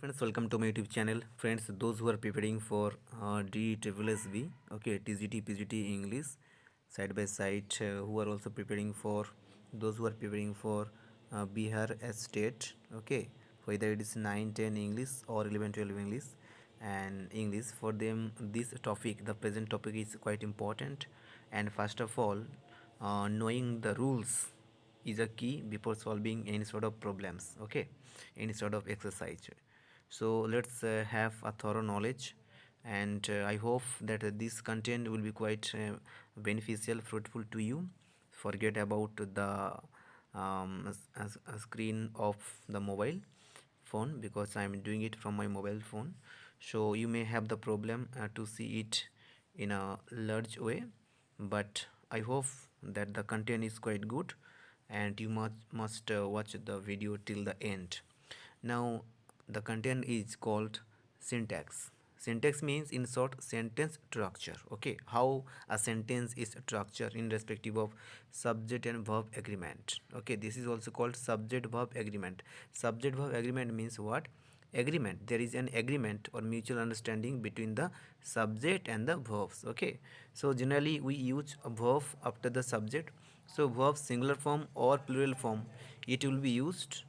Friends, welcome to my YouTube channel. Friends, those who are preparing for DSSSB, okay, TGT PGT English side by side, who are also preparing for those who are preparing for BIHARSTET, okay, whether it is 9, 10 English or 11, 12 English and English, for them this topic, the present topic is quite important. And first of all, knowing the rules is a key before solving any sort of problems, okay, any sort of exercise. So let's have a thorough knowledge, and I hope that this content will be quite beneficial, fruitful to you. Forget about the screen of the mobile phone, because I am doing it from my mobile phone, so you may have the problem to see it in a large way, but I hope that the content is quite good and you must watch the video till the end. Now the content is called syntax. Syntax means, in short, sentence structure. Okay, how a sentence is structured in respective of subject and verb agreement. Okay, this is also called subject verb agreement. Subject verb agreement means what? Agreement. There is an agreement or mutual understanding between the subject and the verbs. Okay, so generally we use a verb after the subject. So verb singular form or plural form, it will be used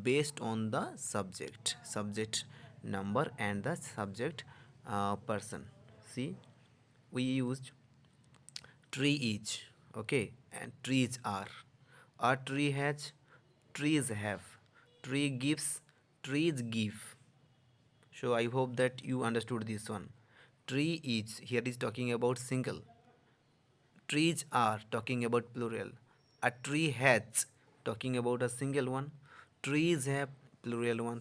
based on the subject number and the subject person. See, we used tree is, okay, and trees are. A tree has, trees have. Tree gives, trees give. So I hope that you understood this one. Tree is, here is talking about single. Trees are, talking about plural. A tree has, talking about a single one. Trees have, plural one,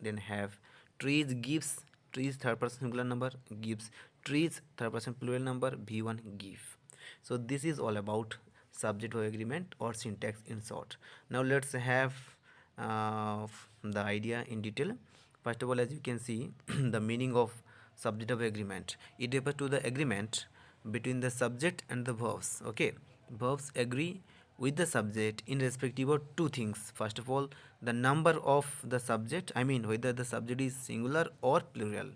then have. Trees gives, trees third person singular number, gives. Trees third person plural number, v1 give. So this is all about subject verb agreement or syntax in short. Now let's have the idea in detail. First of all, as you can see, the meaning of subject verb agreement, it refers to the agreement between the subject and the verbs. Okay, verbs agree with the subject in respective of two things. First of all, the number of the subject, I mean whether the subject is singular or plural.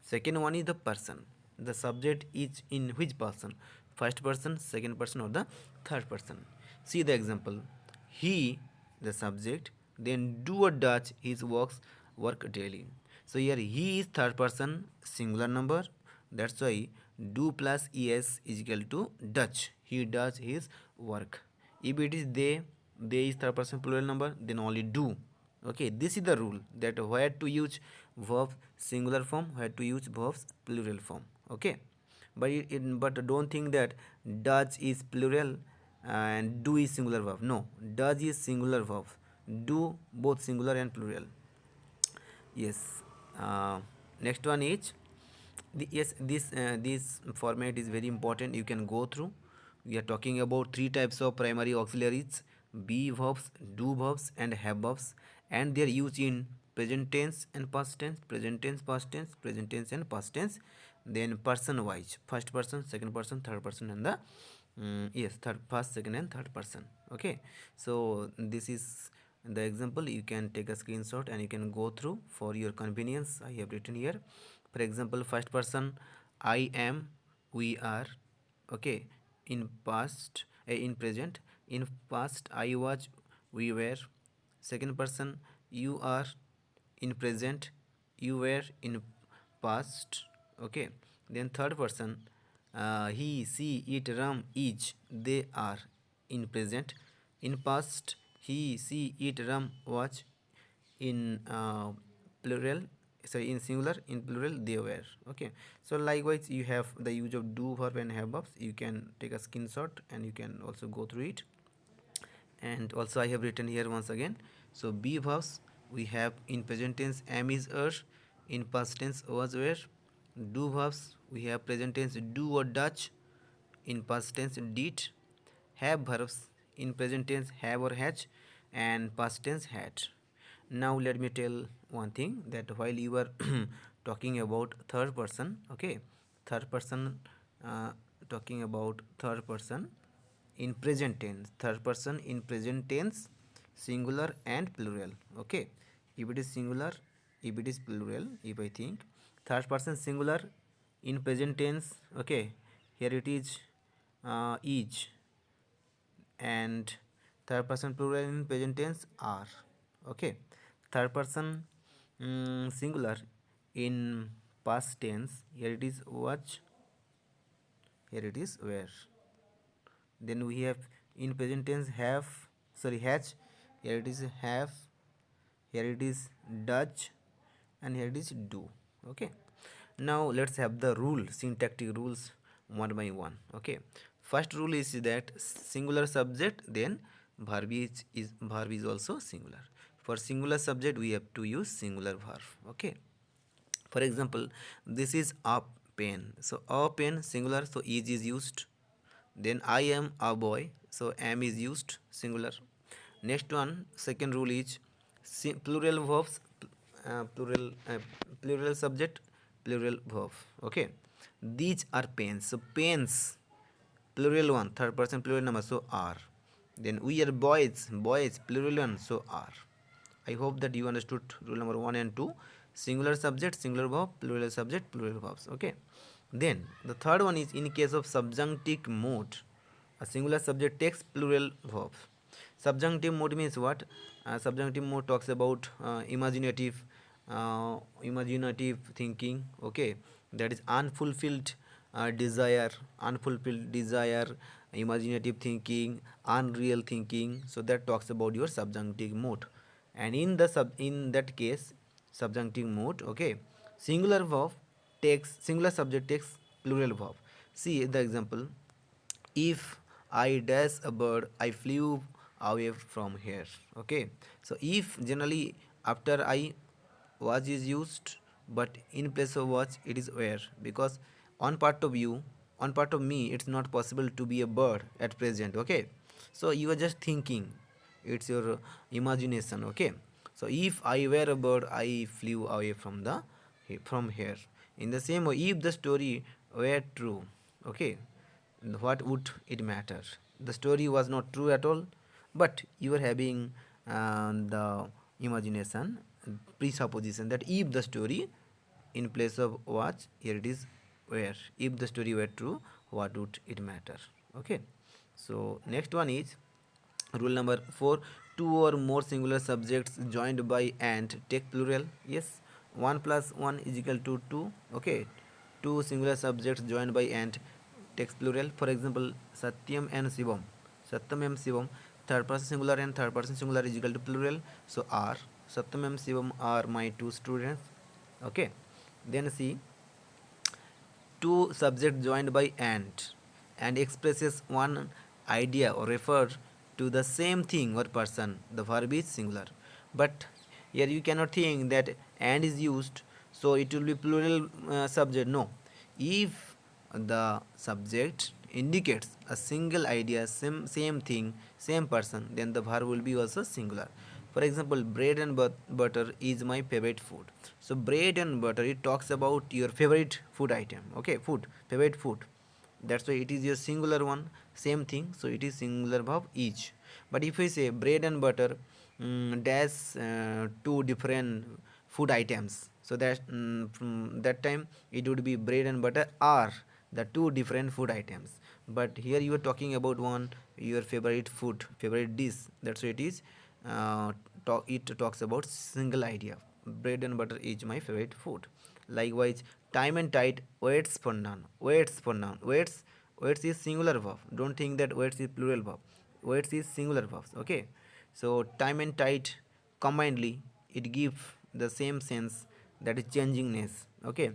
Second one is the person, the subject is in which person, first person, second person, or the third person. See the example. He, the subject, then do or does his work daily. So here he is third person singular number, that's why do plus es is equal to does, he does his work. If it is they is third person plural number, then only do. Okay, this is the rule, that where to use verb singular form, where to use verbs plural form. Okay, but don't think that does is plural and do is singular verb. No, does is singular verb, do both singular and plural. Yes. Next one is yes, this format is very important, you can go through. We are talking about three types of primary auxiliaries: be verbs, do verbs, and have verbs, and they are used in present tense and past tense, present tense, past tense, present tense and past tense. Then person wise, first person, second person, third person, and the yes, third, first, second, and third person. Okay, so this is the example. You can take a screenshot and you can go through for your convenience. I have written here. For example, first person, I am, we are. Okay, in past, in present. In past, I was, we were. Second person, you are. In present, you were. In past. Okay, then third person, he, she, it, ram, each, they are. In present. In past, he, she, it, ram, was. In plural, sorry, in singular. In plural, they were. Okay, so likewise you have the use of do verb and have verbs. You can take a screenshot and you can also go through it. And also I have written here once again. So be verbs, we have in present tense am, is, are. In past tense was, were. Do verbs, we have present tense do or does. In past tense did. Have verbs, in present tense have or has, and past tense had. Now let me tell one thing, that while you are talking about third person, okay, third person, talking about third person in present tense, third person in present tense, singular and plural. Okay, if it is singular, if it is plural, if I think third person singular in present tense, okay, here it is, and third person plural in present tense are, okay. Third person singular in past tense, here it is watch, here it is where. Then we have in present tense have, sorry, hatch, here it is have, here it is Dutch, and here it is do, okay. Now let's have the rule, syntactic rules one by one, okay. First rule is that singular subject, then verb is also singular. For singular subject we have to use singular verb, okay. For example, this is a pen, so a pen singular, so is used. Then I am a boy, so am is used singular. Next one, second rule is plural verbs, plural subject, plural verb, okay. These are pens, so pens plural one, third person plural number, so are. Then we are boys plural one, so are. I hope that you understood rule number 1 and 2. Singular subject, singular verb, plural subject, plural verbs, okay. Then the third one is in case of subjunctive mode, a singular subject takes plural verbs. Subjunctive mode means what? Subjunctive mode talks about imaginative thinking, okay. That is unfulfilled desire, imaginative thinking, unreal thinking. So that talks about your subjunctive mode. And in that case, subjunctive mode, okay, singular subject takes plural verb. See the example: if I dash a bird, I flew away from here, okay. So if generally after I was is used, but in place of was it is where, because on part of you, on part of me, it's not possible to be a bird at present, okay. So you are just thinking, it's your imagination, okay. So if I were a bird, I flew away from here. In the same way, if the story were true, okay, what would it matter? The story was not true at all, but you are having the imagination presupposition that if the story in place of was, here it is where. If the story were true, what would it matter, okay. So next one is rule number 4: two or more singular subjects joined by and take plural. Yes, 1 plus 1 is equal to 2, okay. Two singular subjects joined by and takes plural. For example, Satyam and Shivam. Satyam and Shivam, third person singular and third person singular is equal to plural. So are Satyam and Shivam are my two students, okay. Then see, two subjects joined by and expresses one idea or refer to the same thing or person, the verb is singular. But here you cannot think that and is used, so it will be plural subject. No, if the subject indicates a single idea, same thing, same person, then the verb will be also singular. For example, bread and butter is my favorite food. So bread and butter, it talks about your favorite food item, okay, favorite food. That's why it is your singular one, same thing, so it is singular verb each. But if I say bread and butter dash two different food items, so that from that time it would be bread and butter are the two different food items. But here you are talking about one your favorite food, favorite dish, that's why it is it talks about single idea. Bread and butter is my favorite food. Likewise, time and tide, waits for none, waits is singular verb. Don't think that waits is plural verb. Waits is singular verbs, okay. So time and tide combinedly, it gives the same sense, that is changingness, okay.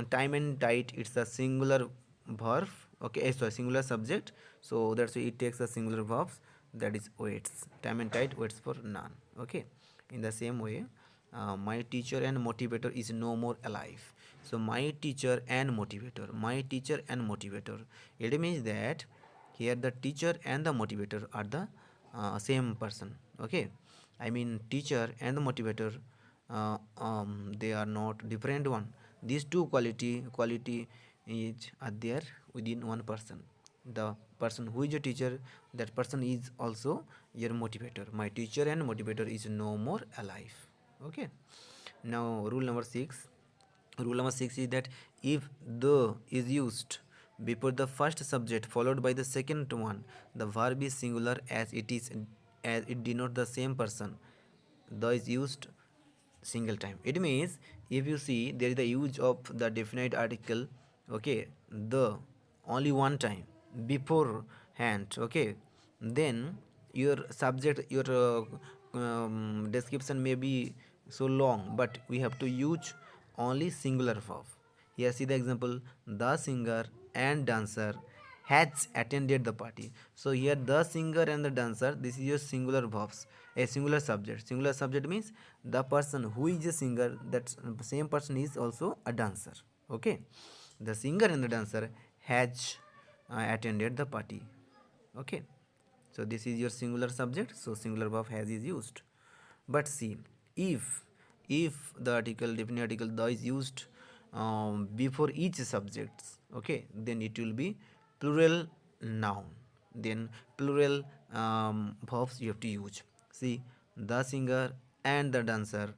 Time and tide, it's a singular verb, okay, sorry, singular subject, so that's why it takes a singular verbs, that is waits. Time and tide waits for none, okay. In the same way, my teacher and motivator is no more alive. So my teacher and motivator, it means that here the teacher and the motivator are the same person, okay. I mean teacher and the motivator, they are not different one. These two quality is are there within one person. The person who is a teacher, that person is also your motivator. My teacher and motivator is no more alive, okay. Now rule number 6. Rule number 6 is that if the is used before the first subject followed by the second one, the verb is singular as it denotes the same person. The is used single time. It means if you see there is the use of the definite article, okay, the only one time beforehand, okay, then your subject, your description may be so long, but we have to use only singular verb. Here see the example: the singer and dancer has attended the party. So here the singer and the dancer, this is your singular verbs, a singular subject. Singular subject means the person who is a singer, that same person is also a dancer. Okay, the singer and the dancer has attended the party. Okay, so this is your singular subject, so singular verb has is used. But see, if the article, definite article the is used before each subjects, okay, then it will be plural noun, then plural verbs you have to use. See, the singer and the dancer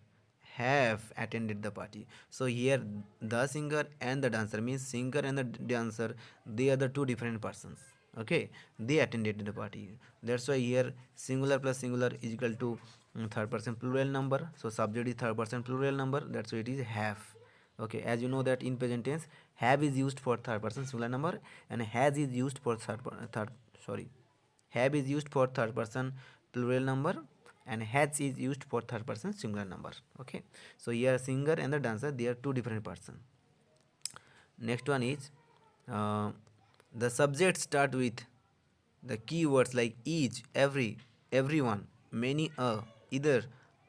have attended the party. So here the singer and the dancer means singer and the dancer, they are the two different persons. Okay, they attended the party. That's why here singular plus singular is equal to third person plural number. So subject is third person plural number. That's why it is have. Okay, as you know that in present tense have is used for third person singular number and has is used for third sorry have is used for third person plural number and has is used for third person singular number. Okay, so here singer and the dancer, they are two different person. Next one is the subject start with the keywords like each, every, everyone, many, either,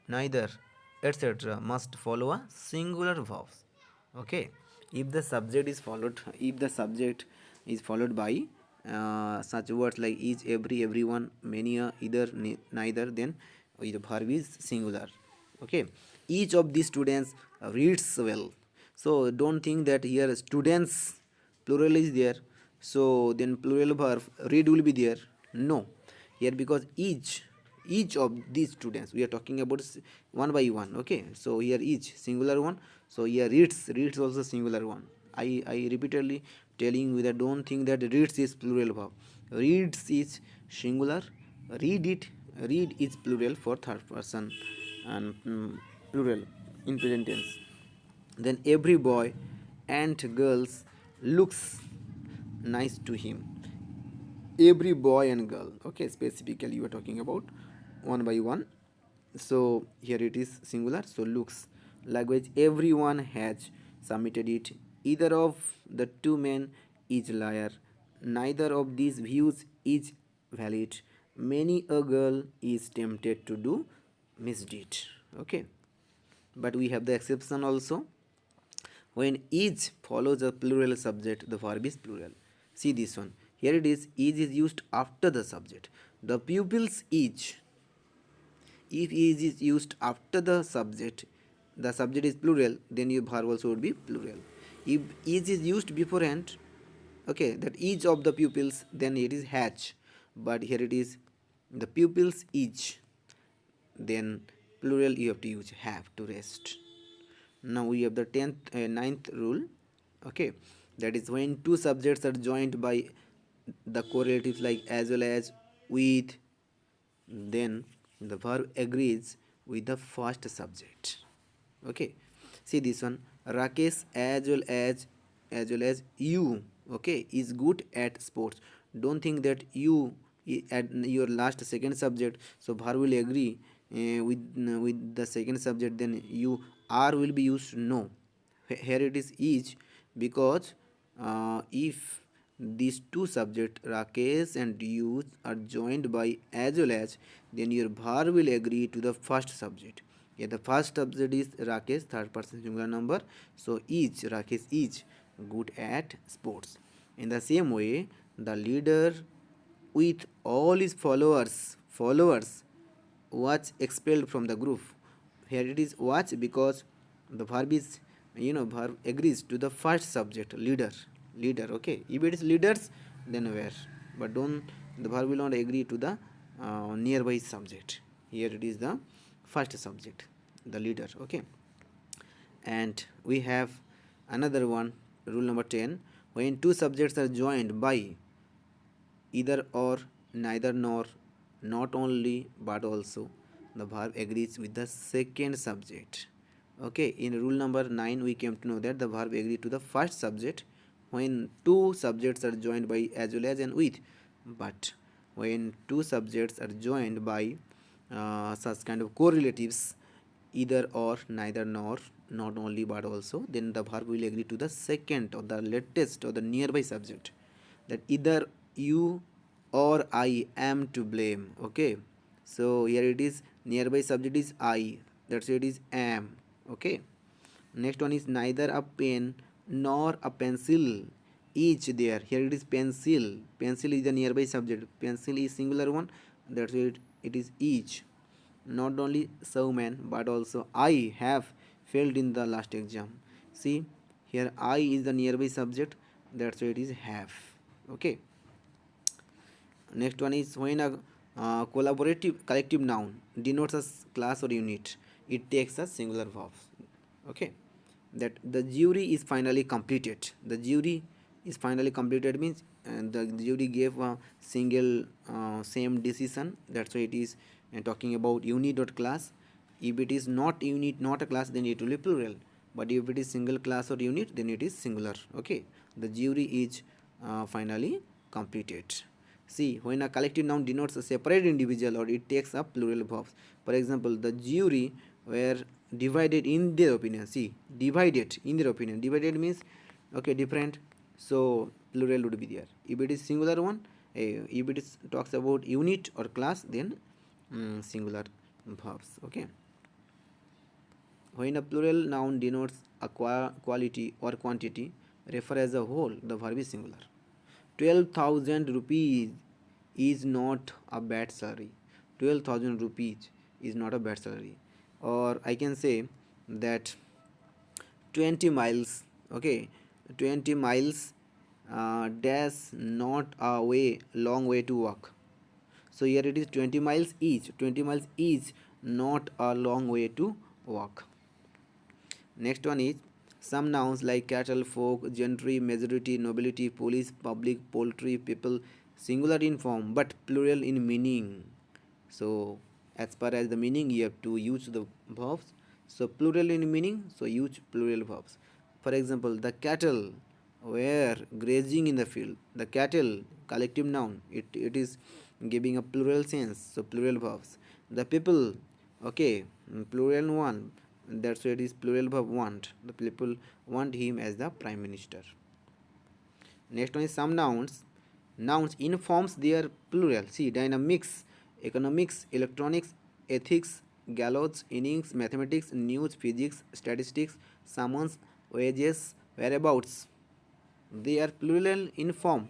neither, etc. must follow a singular verbs. Okay, if the subject is followed, if the subject is followed by such words like each, every, everyone, many, either, neither, then the verb is singular. Okay, each of these students reads well. So don't think that here students plural is there, so then plural verb read will be there. No, here because each of these students we are talking about one by one. Okay, so here each singular one, so here reads also singular one. I repeatedly telling you that don't think that reads is plural verb. Reads is singular, read it, read is plural for third person and plural in present tense. Then every boy and girls looks nice to him. Every boy and girl, okay, specifically you are talking about one by one. So here it is singular, so looks. Likewise, everyone has submitted it. Either of the two men is liar. Neither of these views is valid. Many a girl is tempted to do misdeed. Okay, but we have the exception also. When each follows a plural subject, the verb is plural. See this one. Here it is, each is used after the subject. The pupils each. If each is used after the subject is plural, then your verb also would be plural. If each is used beforehand, okay, that each of the pupils, then it is hatch. But here it is the pupils each, then plural you have to use have to rest. Now we have the 9th rule. Okay, that is when two subjects are joined by the correlatives like as well as, with, then the verb agrees with the first subject. Okay, see this one, Rakesh as well as you, okay, is good at sports. Don't think that you at your last second subject, so verb will agree with the second subject, then you are will be used. No, here it is because if these two subjects Rakesh and you are joined by as well as, then your verb will agree to the first subject. Yeah, the first subject is Rakesh, third person singular number, so each Rakesh is good at sports. In the same way, the leader with all his followers was expelled from the group. Here it is was because the verb is, verb agrees to the first subject, leader. Okay, if it is leaders, then where, but don't, the verb will not agree to the nearby subject. Here it is the first subject, the leader. Okay, And we have another one, rule number 10. When two subjects are joined by either or, neither nor, not only but also, the verb agrees with the second subject. Okay, in rule number 9 we came to know that the verb agree to the first subject when two subjects are joined by as well as and with. But when two subjects are joined by such kind of correlatives, either or, neither nor, not only but also, then the verb will agree to the second or the latest or the nearby subject, that either you or I am to blame. Okay, so here it is, nearby subject is I, that's why it is am. Okay, next one is neither a pen nor a pencil each there. Here it is pencil, pencil is the nearby subject, pencil is singular one, that's why it is each. Not only so man but also I have failed in the last exam. See, here I is the nearby subject, that's why it is have. Okay, next one is when a collaborative collective noun denotes a class or unit, it takes a singular verb. Okay, that the jury is finally completed. The jury is finally completed means the jury gave a single same decision. That's why it is talking about unit or class. If it is not unit, not a class, then it will be plural. But if it is single class or unit, then it is singular. Okay, the jury is finally completed. See, when a collective noun denotes a separate individual or it takes up plural verbs. For example, the jury were divided in their opinion. See, divided in their opinion. Divided means, okay, different. So plural would be there. If it is singular one, if it is talks about unit or class, then singular verbs. Okay. When a plural noun denotes a quality or quantity, refer as a whole, the verb is singular. 12,000 rupees is not a bad salary. 12,000 rupees is not a bad salary. Or I can say that 20 miles, okay, 20 miles dash not a way, long way to walk. So here it is 20 miles each. 20 miles is not a long way to walk. Next one is some nouns like cattle, folk, gentry, majority, nobility, police, public, poultry, people, singular in form but plural in meaning. So as far as the meaning, you have to use the verbs. So plural in meaning, so use plural verbs. For example, the cattle were grazing in the field. The cattle, collective noun, it is giving a plural sense, so plural verbs. The people, okay, plural one, that's why it is plural verb want. The people want him as the prime minister. Next one is some nouns. Nouns informs their plural. See, dynamics, economics, electronics, ethics, gallows, innings, mathematics, news, physics, statistics, summons, wages, whereabouts. They are plural in form,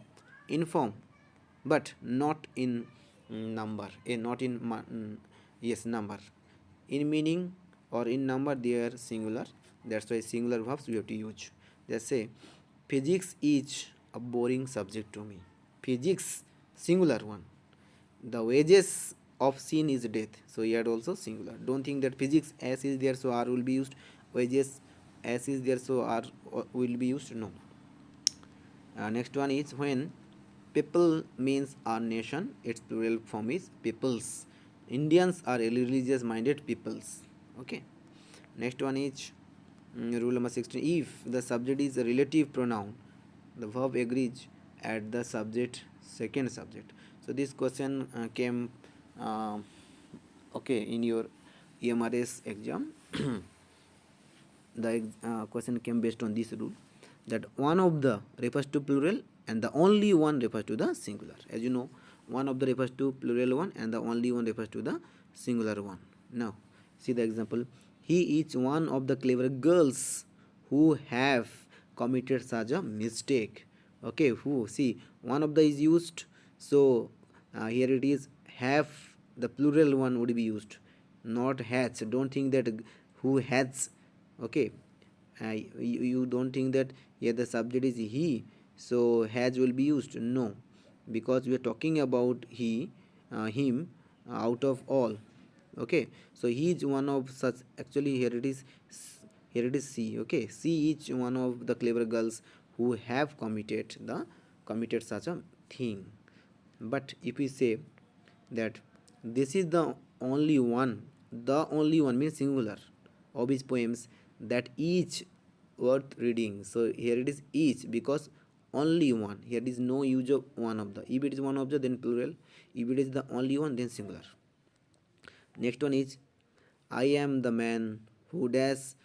but not in number. Not in yes, number. In meaning or in number, they are singular. That's why singular verbs we have to use. Let's say physics is a boring subject to me. Physics, singular one. The wages of sin is death, so here also singular. Don't think that physics as is there so r will be used, wages as is there so r will be used. No. Next one is when people means our nation, its plural form is peoples. Indians are religious minded peoples. Okay. Next one is rule number 16. If the subject is a relative pronoun, the verb agrees at the subject, second subject. So this question came okay in your EMRS exam. The question came based on this rule, that one of the refers to plural and the only one refers to the singular. As you know, one of the refers to plural one and the only one refers to the singular one. Now see the example. He is one of the clever girls who have committed such a mistake. Okay, who, see, one of the is used, so here it is have, the plural one would be used, not has. Don't think that who has. Okay, you don't think that here the subject is he, so has will be used. No, because we are talking about he, him, out of all. Okay, so he is one of such. Actually here it is, here it is C. Okay, C each one of the clever girls who have committed such a thing. But if we say that this is the only one means singular of his poems that each worth reading. So here it is each because only one. Here is no use of one of the. If it is one of the, then plural. If it is the only one, then singular. Next one is I am the man who has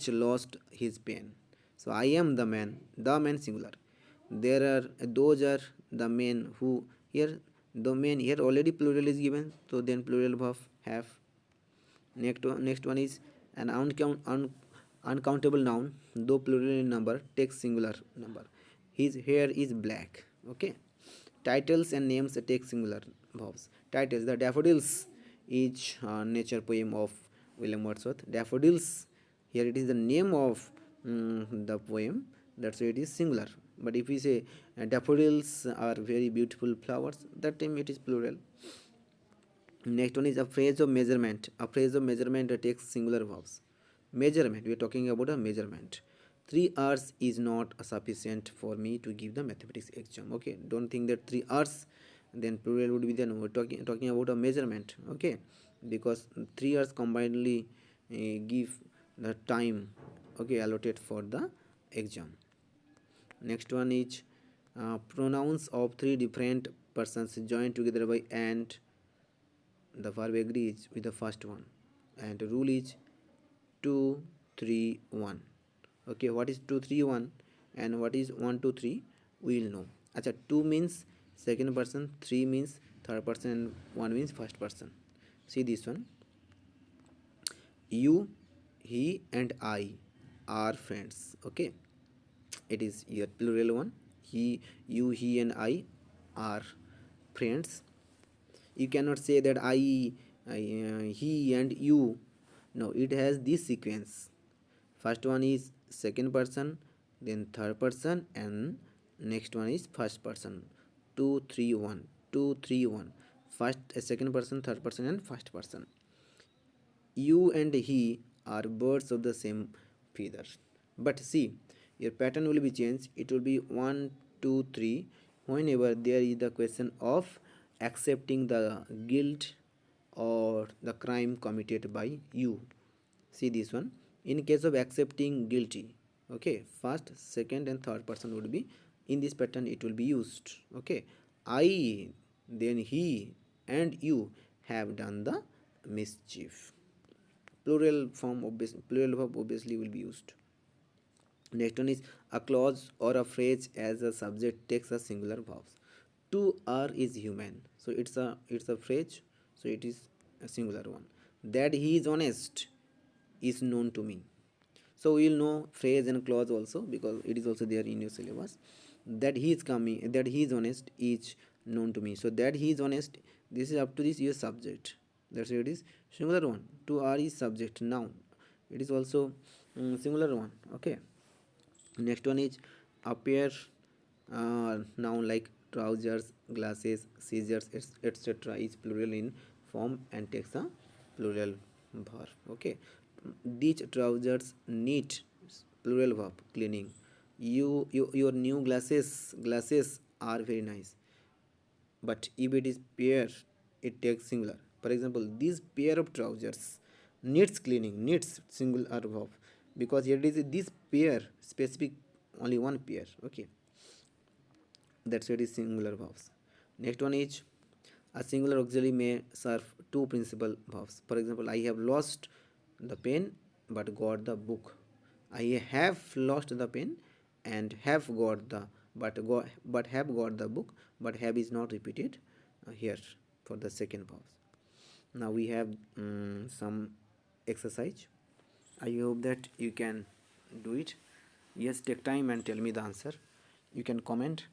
lost his pen. So I am the man singular. Those are the men who here the men here already plural is given, so then plural verb have. Next one is an uncountable noun, though plural in number, takes singular number. His hair is black. Okay. Titles and names take singular verbs. Titles: The Daffodils is nature poem of William Wordsworth. Daffodils. Here it is the name of the poem. That's why it is singular. But if we say daffodils are very beautiful flowers, that time it is plural. Next one is a phrase of measurement. A phrase of measurement takes singular verbs. Measurement, we are talking about a measurement. 3 hours is not sufficient for me to give the mathematics exam. Okay, don't think that 3 hours, then plural would be then we're talking about a measurement. Okay, because 3 hours combinedly give the time, okay, allotted for the exam. Next one is pronouns of three different persons joined together by and. The verb agrees with the first one, and the rule is 2 3 1. Okay, what is 2 3 1 and what is 1 2 3 we will know. Acha, 2 means second person, 3 means third person, and 1 means first person. See this one: you, he and I are friends. Okay, it is your plural one. He and I are friends. You cannot say that he and you. No, it has this sequence. First one is second person, then third person, and next one is first person. 2 3 1 2 3 1. First, second person, third person, and first person. You and he are birds of the same feather. But see, your pattern will be changed. It will be 1 2 3 whenever there is the question of accepting the guilt or the crime committed by you. See this one: in case of accepting guilty, okay, first, second, and third person would be in this pattern, it will be used. Okay, I, then he and you have done the mischief. Plural verb obviously will be used. Next one is a clause or a phrase as a subject takes a singular verbs. To are is human, so it's a phrase, so it is a singular one. That he is honest is known to me. So we will know phrase and clause also because it is also there in your syllabus. That he is honest is known to me. So that he is honest, this is up to this your subject. That's why it is singular one. To are is subject noun. It is also singular one. Okay. Next one is appear noun like trousers, glasses, scissors, etc. is plural in form and takes a plural verb. Okay, these trousers need plural verb cleaning. Your new glasses are very nice. But if it is pair, it takes singular. For example, this pair of trousers needs cleaning, needs singular verb, because here it is this pair specific, only one pair. Okay, that's why it is singular verbs. Next one is a singular auxiliary may serve two principal verbs. For example, I have lost the pen but got the book. I have lost the pen and have got the but have got the book, but have is not repeated here for the second verbs. Now we have some exercise. I hope that you can do it. Yes, take time and tell me the answer. You can comment.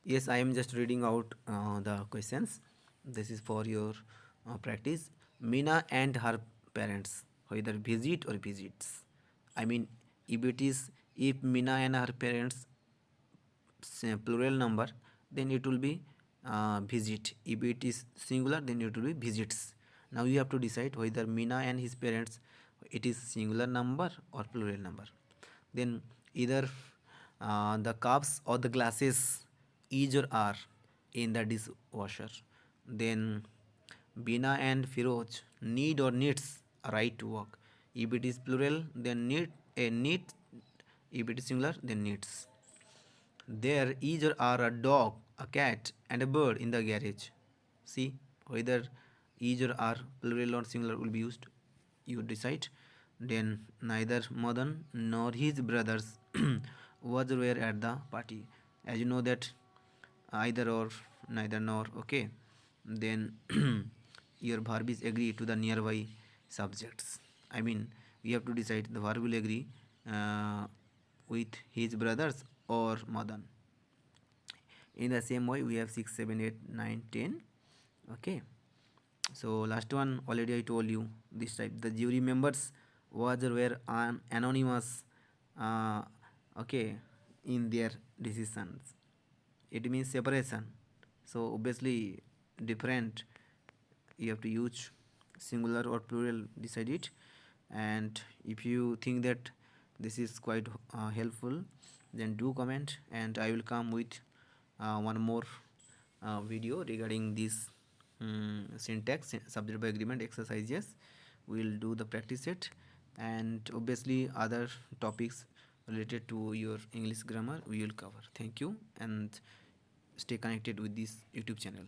Yes, I am just reading out the questions. This is for your practice. Mina and her parents either visit or visits. I mean, if Mina and her parents say plural number, then it will be visit. If it is singular, then it will be visits. Now you have to decide whether Mina and his parents, it is singular number or plural number. Then either the cups or the glasses is or are in the dishwasher. Then Bina and Firoz need or needs a right to work. If it is plural, then need a need. If it is singular, then needs. There either are a dog, a cat, and a bird in the garage. See whether either are plural or singular will be used. You decide. Then neither Madan nor his brothers were at the party. As you know that either or, neither nor. Okay. Then your verb is agree to the nearby subjects. I mean, we have to decide the verb will agree with his brothers or Madan. In the same way, we have 6, 7, 8, 9, 10. Okay. So last one already I told you this type. The jury members were anonymous. Uh, okay, in their decisions. It means separation. So obviously different. You have to use singular or plural. Decide it. And if you think that this is quite helpful, then do comment, and I will come with one more video regarding this syntax subject by agreement exercises. We will do the practice set, and obviously other topics related to your English grammar we will cover. Thank you, and stay connected with this YouTube channel.